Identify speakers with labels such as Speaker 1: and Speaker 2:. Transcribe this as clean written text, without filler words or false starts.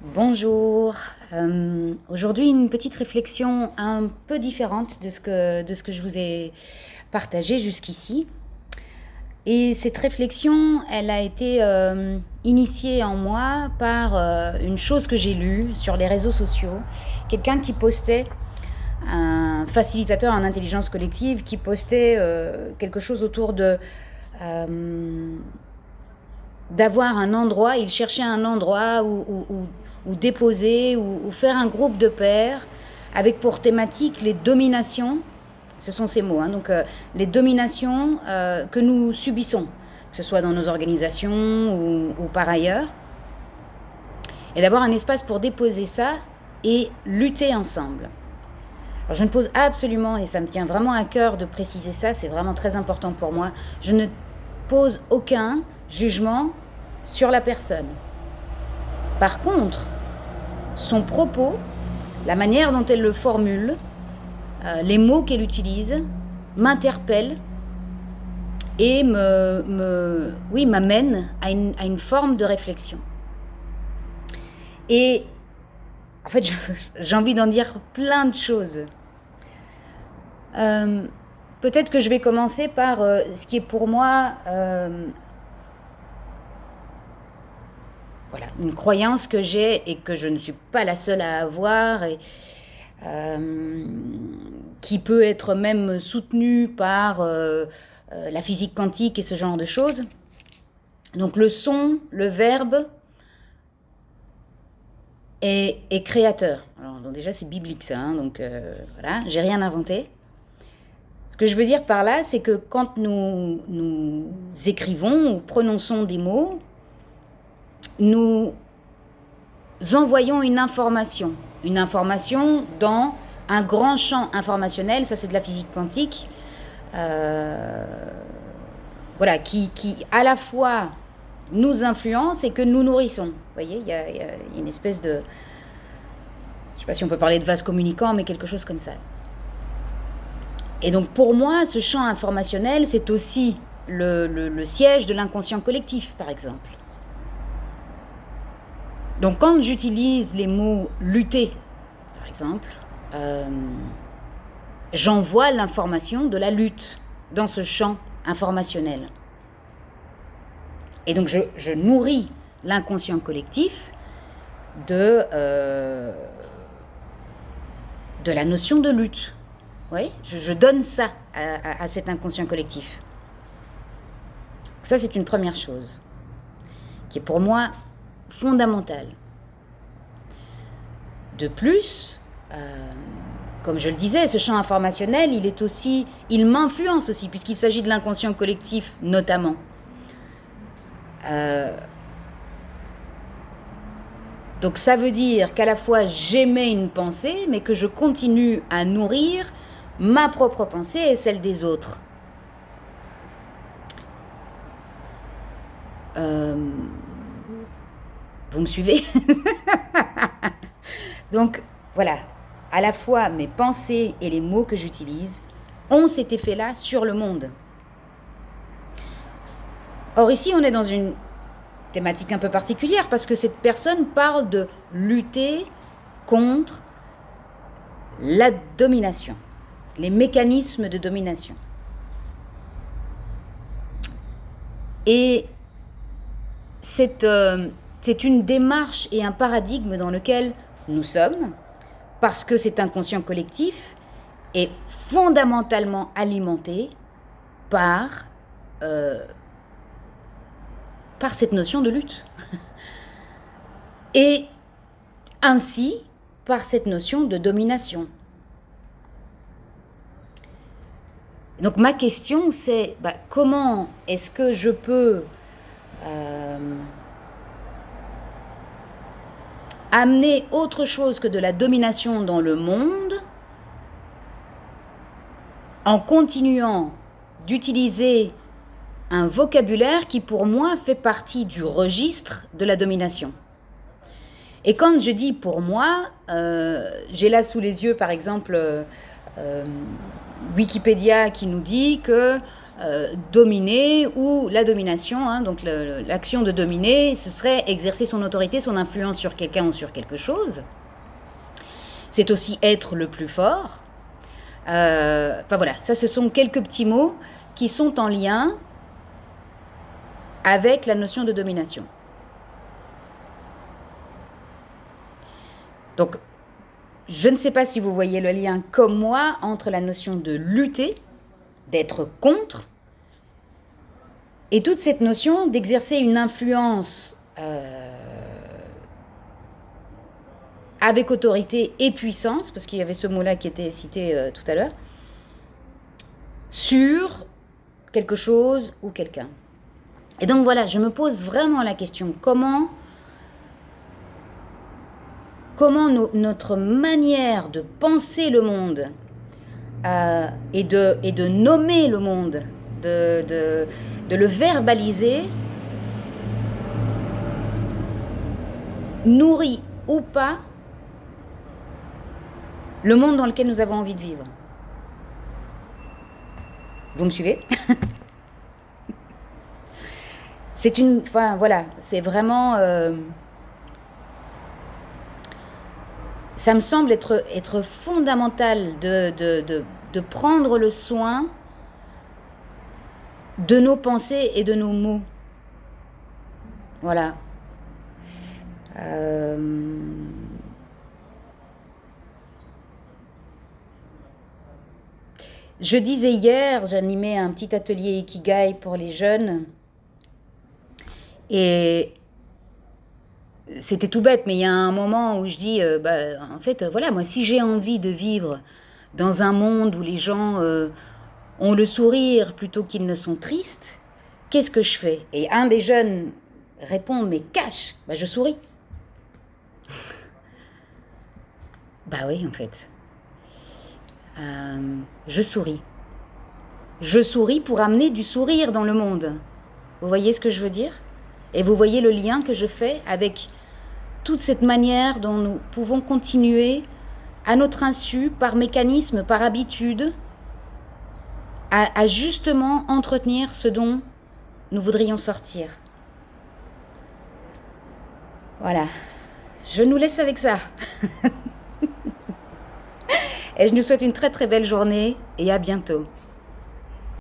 Speaker 1: Bonjour. Aujourd'hui, une petite réflexion un peu différente de ce que je vous ai partagé jusqu'ici. Et cette réflexion, elle a été initiée en moi par une chose que j'ai lue sur les réseaux sociaux. Quelqu'un qui postait, un facilitateur en intelligence collective, qui postait quelque chose autour de euh, d'avoir un endroit, il cherchait un endroit où déposer, ou faire un groupe de pairs avec pour thématique les dominations, ce sont ces mots, hein, donc les dominations que nous subissons, que ce soit dans nos organisations ou par ailleurs, et d'avoir un espace pour déposer ça et lutter ensemble. Alors je ne pose absolument, et ça me tient vraiment à cœur de préciser ça, c'est vraiment très important pour moi, je ne pose aucun jugement sur la personne. Par contre, son propos, la manière dont elle le formule, les mots qu'elle utilise, m'interpellent et m'amènent à une forme de réflexion. Et en fait, j'ai envie d'en dire plein de choses. Peut-être que je vais commencer par ce qui est pour moi voilà, une croyance que j'ai et que je ne suis pas la seule à avoir, et qui peut être même soutenue par la physique quantique et ce genre de choses. Donc le son, le verbe est créateur. Alors donc déjà c'est biblique ça, hein, donc voilà, j'ai rien inventé. Ce que je veux dire par là, c'est que quand nous écrivons ou prononçons des mots, nous envoyons une information dans un grand champ informationnel, ça c'est de la physique quantique, voilà, qui à la fois nous influence et que nous nourrissons. Vous voyez, il y a une espèce de, je ne sais pas si on peut parler de vase communicant, mais quelque chose comme ça. Et donc pour moi, ce champ informationnel, c'est aussi le siège de l'inconscient collectif, par exemple. Donc quand j'utilise les mots lutter, par exemple, j'envoie l'information de la lutte dans ce champ informationnel. Et donc je nourris l'inconscient collectif de la notion de lutte. Oui, je donne ça à cet inconscient collectif. Ça, c'est une première chose qui est pour moi fondamentale. De plus, comme je le disais, ce champ informationnel, il m'influence aussi, puisqu'il s'agit de l'inconscient collectif notamment. Donc ça veut dire qu'à la fois j'émets une pensée, mais que je continue à nourrir ma propre pensée et celle des autres. Vous me suivez? Donc voilà, à la fois mes pensées et les mots que j'utilise ont cet effet-là sur le monde. Or ici, on est dans une thématique un peu particulière parce que cette personne parle de lutter contre la domination, les mécanismes de domination. Et c'est une démarche et un paradigme dans lequel nous sommes, parce que cet inconscient collectif est fondamentalement alimenté par cette notion de lutte. Et ainsi par cette notion de domination. Donc ma question c'est, comment est-ce que je peux amener autre chose que de la domination dans le monde en continuant d'utiliser un vocabulaire qui pour moi fait partie du registre de la domination. Et quand je dis pour moi, j'ai là sous les yeux par exemple Wikipédia qui nous dit que dominer ou la domination, hein, donc l'action de dominer, ce serait exercer son autorité, son influence sur quelqu'un ou sur quelque chose. C'est aussi être le plus fort. Enfin voilà, ça ce sont quelques petits mots qui sont en lien avec la notion de domination. Donc, je ne sais pas si vous voyez le lien comme moi entre la notion de lutter, d'être contre, et toute cette notion d'exercer une influence avec autorité et puissance, parce qu'il y avait ce mot-là qui était cité tout à l'heure, sur quelque chose ou quelqu'un. Et donc voilà, je me pose vraiment la question, comment notre manière de penser le monde et de nommer le monde, de le verbaliser, nourrit ou pas le monde dans lequel nous avons envie de vivre. Vous me suivez? C'est une... Enfin, voilà, c'est vraiment... ça me semble être fondamental de prendre le soin de nos pensées et de nos mots. Voilà. Je disais hier, j'animais un petit atelier Ikigai pour les jeunes. Et c'était tout bête, mais il y a un moment où je dis, en fait, voilà, moi, si j'ai envie de vivre dans un monde où les gens ont le sourire plutôt qu'ils ne sont tristes, qu'est-ce que je fais? Et un des jeunes répond, mais cache, je souris. Bah oui, en fait. Je souris. Je souris pour amener du sourire dans le monde. Vous voyez ce que je veux dire? Et vous voyez le lien que je fais avec toute cette manière dont nous pouvons continuer à notre insu, par mécanisme, par habitude, à justement entretenir ce dont nous voudrions sortir. Voilà. Je nous laisse avec ça. Et je nous souhaite une très très belle journée et à bientôt.